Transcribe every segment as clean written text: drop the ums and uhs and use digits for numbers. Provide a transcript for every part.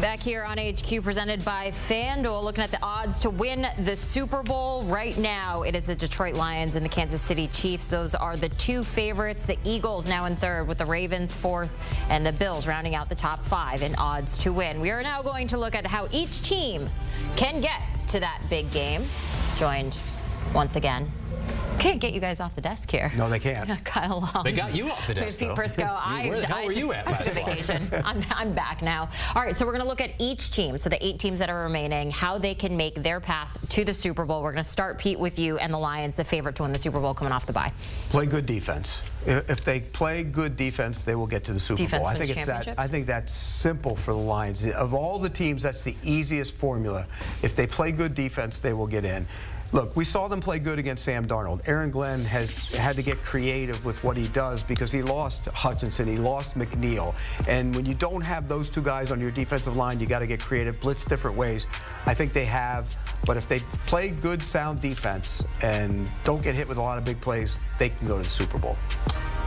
Back here on HQ, presented by FanDuel, looking at the odds to win the Super Bowl right now. It is the Detroit Lions and the Kansas City Chiefs. Those are the two favorites. The Eagles now in third, with the Ravens fourth, and the Bills rounding out the top five in odds to win. We are now going to look at how each team can get to that big game. Joined once again. Can't get you guys off the desk here. No, they can't. Kyle Long. They got you off the desk, Pete Prisco. Where the hell were you at I last took a vacation. I'm back now. All right, so we're going to look at each team, so the 8 teams that are remaining, how they can make their path to the Super Bowl. We're going to start, Pete, with you and the Lions, the favorite to win the Super Bowl coming off the bye. Play good defense. If they play good defense, they will get to the Super Bowl. I think it's that. I think that's simple for the Lions. Of all the teams, that's the easiest formula. If they play good defense, they will get in. Look, we saw them play good against Sam Darnold. Aaron Glenn has had to get creative with what he does because he lost Hutchinson, he lost McNeil. And when you don't have those two guys on your defensive line, you got to get creative, blitz different ways. I think they have, but if they play good, sound defense and don't get hit with a lot of big plays, they can go to the Super Bowl.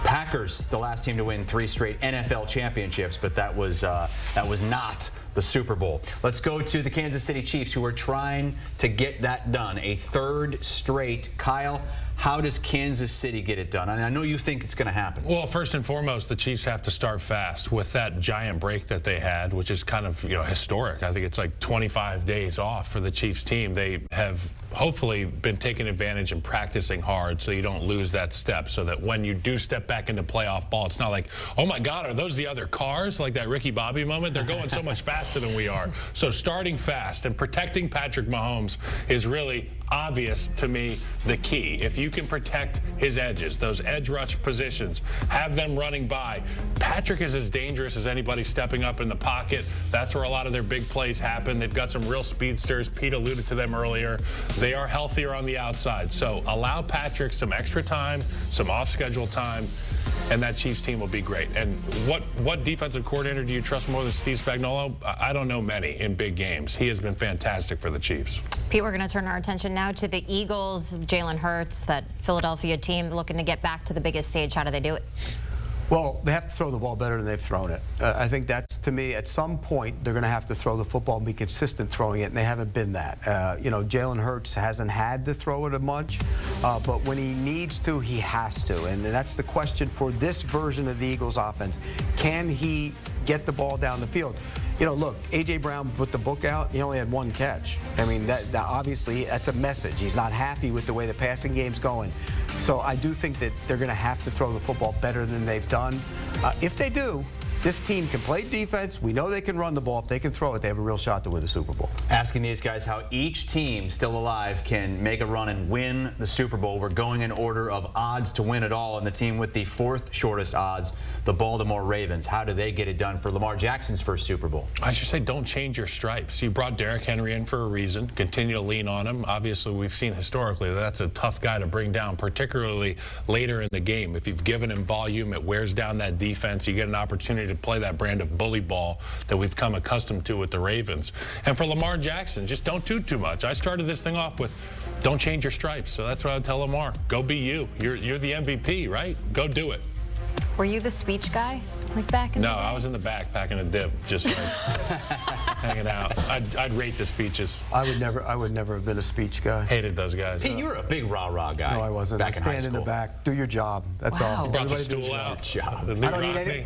Packers, the last team to win 3 straight NFL championships, but that was not the Super Bowl. Let's go to the Kansas City Chiefs, who are trying to get that done. A 3rd straight. Kyle, how does Kansas City get it done? And I know you think it's going to happen. Well, first and foremost, the Chiefs have to start fast with that giant break that they had, which is kind of, historic. I think it's like 25 days off for the Chiefs team. They have hopefully been taking advantage and practicing hard so you don't lose that step, so that when you do step back into playoff ball, it's not like, oh my God, are those the other cars? Like that Ricky Bobby moment? They're going so much faster than we are. So starting fast and protecting Patrick Mahomes is really obvious to me the key. If you can protect his edges, those edge rush positions, have them running by. Patrick is as dangerous as anybody stepping up in the pocket. That's where a lot of their big plays happen. They've got some real speedsters. Pete alluded to them earlier. They are healthier on the outside. So allow Patrick some extra time, some off-schedule time, and that Chiefs team will be great. And what defensive coordinator do you trust more than Steve Spagnuolo? I don't know many in big games. He has been fantastic for the Chiefs. Pete, we're going to turn our attention now to the Eagles. Jalen Hurts, that Philadelphia team looking to get back to the biggest stage. How do they do it? Well, they have to throw the ball better than they've thrown it. I think that's, to me, at some point, they're going to have to throw the football and be consistent throwing it, and they haven't been that. Jalen Hurts hasn't had to throw it much, but when he needs to, he has to. And that's the question for this version of the Eagles offense. Can he get the ball down the field? Look, A.J. Brown put the book out. He only had 1 catch. I mean, that obviously, that's a message. He's not happy with the way the passing game's going. So I do think that they're going to have to throw the football better than they've done. If they do, this team can play defense. We know they can run the ball. If they can throw it, they have a real shot to win the Super Bowl. Asking these guys how each team still alive can make a run and win the Super Bowl. We're going in order of odds to win it all, and the team with the 4th shortest odds, the Baltimore Ravens. How do they get it done for Lamar Jackson's first Super Bowl? I should say, don't change your stripes. You brought Derrick Henry in for a reason. Continue to lean on him. Obviously, we've seen historically that that's a tough guy to bring down, particularly later in the game. If you've given him volume, it wears down that defense. You get an opportunity to play that brand of bully ball that we've come accustomed to with the Ravens. And for Lamar Jackson, just don't do too much. I started this thing off with, don't change your stripes. So that's what I would tell Lamar. Go be you. You're the MVP, right? Go do it. Were you the speech guy, like back in the day? No, I was in the back packing a dip, just like hanging out. I'd rate the speeches. I would never have been a speech guy. Hated those guys. Hey, you were a big rah-rah guy. No, I wasn't. Back in high Stand in the school. back, do your job. That's all. You brought the Everybody stool out. Job.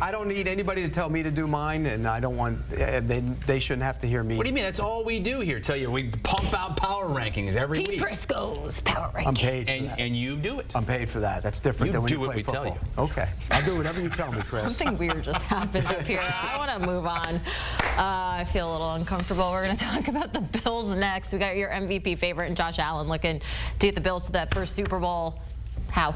I don't need anybody to tell me to do mine, and I don't want. They shouldn't have to hear me. What do you mean? That's all we do here. Tell you, we pump out power rankings every Pete week. Prisco's power ranking. I'm paid for that. And you do it. I'm paid for that. That's different than when you do what play we tell football. you. Okay. I'll do whatever you tell me, Chris. Something weird just happened up here. I want to move on. I feel a little uncomfortable. We're going to talk about the Bills next. We got your MVP favorite and Josh Allen looking to get the Bills to that first Super Bowl. How?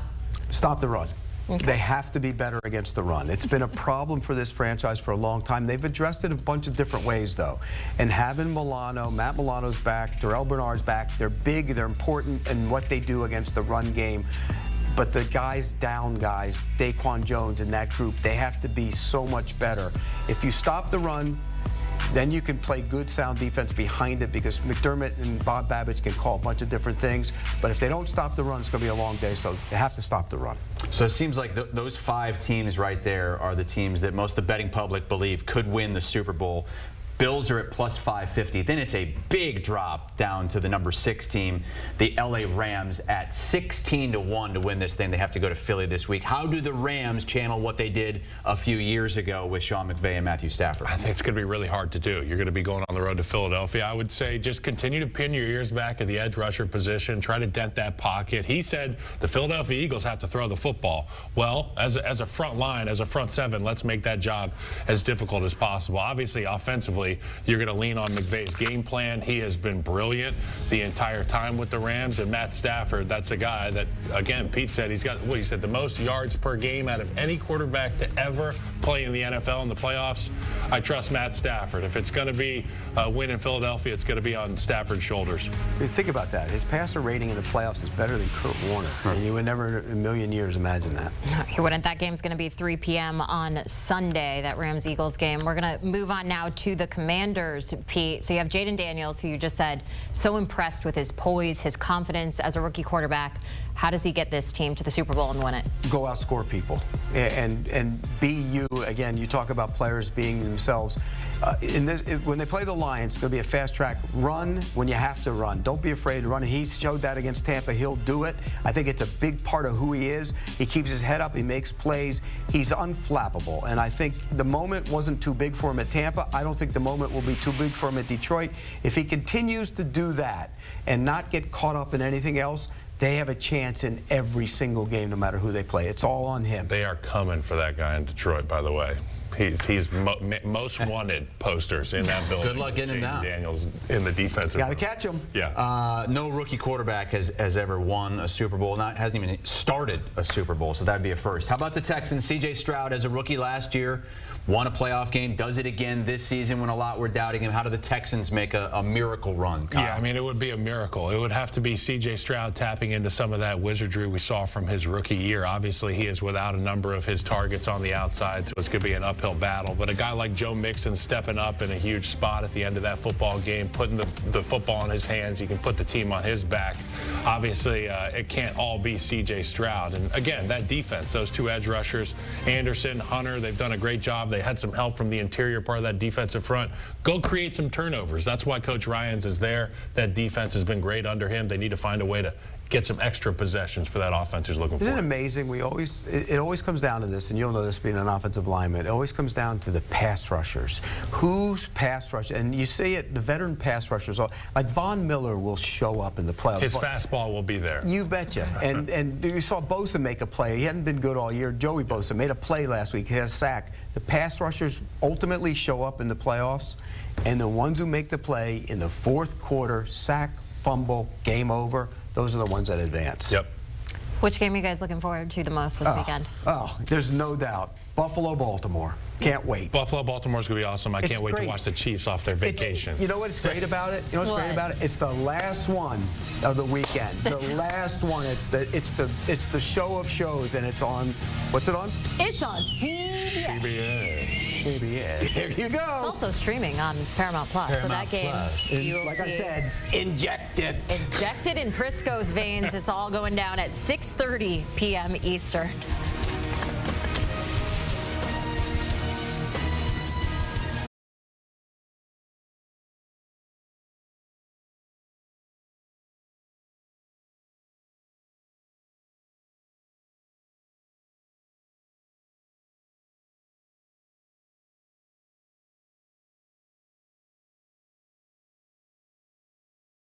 Stop the run. Okay. They have to be better against the run. It's been a problem for this franchise for a long time. They've addressed it a bunch of different ways, though. And having Matt Milano's back, Darrell Bernard's back, they're big, they're important in what they do against the run game. But the down guys, Daquan Jones and that group, they have to be so much better. If you stop the run, then you can play good, sound defense behind it, because McDermott and Bob Babbitt can call a bunch of different things. But if they don't stop the run, it's going to be a long day, so they have to stop the run. So it seems like those 5 teams right there are the teams that most of the betting public believe could win the Super Bowl. Bills are at plus 550. Then it's a big drop down to the number 6 team, the LA Rams, at 16-1 to win this thing. They have to go to Philly this week. How do the Rams channel what they did a few years ago with Sean McVay and Matthew Stafford? I think it's going to be really hard to do. You're going to be going on the road to Philadelphia. I would say just continue to pin your ears back at the edge rusher position. Try to dent that pocket. He said the Philadelphia Eagles have to throw the football. Well, as a front line, as a front seven, let's make that job as difficult as possible. Obviously, offensively, you're going to lean on McVay's game plan. He has been brilliant the entire time with the Rams. And Matt Stafford, that's a guy that, again, Pete said he's got, what he said, the most yards per game out of any quarterback to ever play in the NFL in the playoffs. I trust Matt Stafford. If it's going to be a win in Philadelphia, it's going to be on Stafford's shoulders. I mean, think about that. His passer rating in the playoffs is better than Kurt Warner. And you would never in a million years imagine that. You wouldn't. That game's going to be 3 p.m. on Sunday, that Rams-Eagles game. We're going to move on now to the Commanders, Pete. So you have Jaden Daniels, who you just said, so impressed with his poise, his confidence as a rookie quarterback. How does he get this team to the Super Bowl and win it? Go outscore people and be you. Again, you talk about players being themselves. When they play the Lions, it's going to be a fast track. Run when you have to run. Don't be afraid to run. He showed that against Tampa. He'll do it. I think it's a big part of who he is. He keeps his head up. He makes plays. He's unflappable. And I think the moment wasn't too big for him at Tampa. I don't think the moment will be too big for him at Detroit. If he continues to do that and not get caught up in anything else, they have a chance in every single game, no matter who they play. It's all on him. They are coming for that guy in Detroit, by the way. He's most wanted posters in that building. Good luck getting him down. Daniels in the defensive. Got to catch him. Yeah. No rookie quarterback has ever won a Super Bowl. Hasn't even started a Super Bowl, so that'd be a first. How about the Texans? C.J. Stroud, as a rookie last year, won a playoff game, does it again this season when a lot were doubting him. How do the Texans make a miracle run, Kyle? Yeah, I mean, it would be a miracle. It would have to be C.J. Stroud tapping into some of that wizardry we saw from his rookie year. Obviously, he is without a number of his targets on the outside, so it's going to be an uphill battle. But a guy like Joe Mixon stepping up in a huge spot at the end of that football game, putting the football in his hands, he can put the team on his back. Obviously, it can't all be C.J. Stroud. And again, that defense, those two edge rushers, Anderson, Hunter, they've done a great job. They had some help from the interior part of that defensive front. Go create some turnovers. That's why Coach Ryans is there. That defense has been great under him. They need to find a way to get some extra possessions for that offense who's looking for. Isn't it amazing? It always comes down to this, and you'll know this being an offensive lineman. It always comes down to the pass rushers. Who's pass rush? And you see it, the veteran pass rushers, like Von Miller will show up in the playoffs. His fastball will be there. You betcha. And you saw Bosa make a play. He hadn't been good all year. Joey Bosa made a play last week. He had a sack. The pass rushers ultimately show up in the playoffs, and the ones who make the play in the fourth quarter, sack, fumble, game over, those are the ones that advance. Yep. Which game are you guys looking forward to the most this weekend? Oh, there's no doubt. Buffalo, Baltimore. Can't wait. Buffalo, Baltimore's going to be awesome. I can't wait to watch the Chiefs off their vacation. You know what's great about it? You know what's great about it? It's the last one of the weekend. The last one. It's the show of shows, and it's on. What's it on? It's on CBS. CBS. There you go. It's also streaming on Paramount Plus. So that game, you will like I see said, injected in Prisco's veins. It's all going down at 6:30 p.m. Eastern.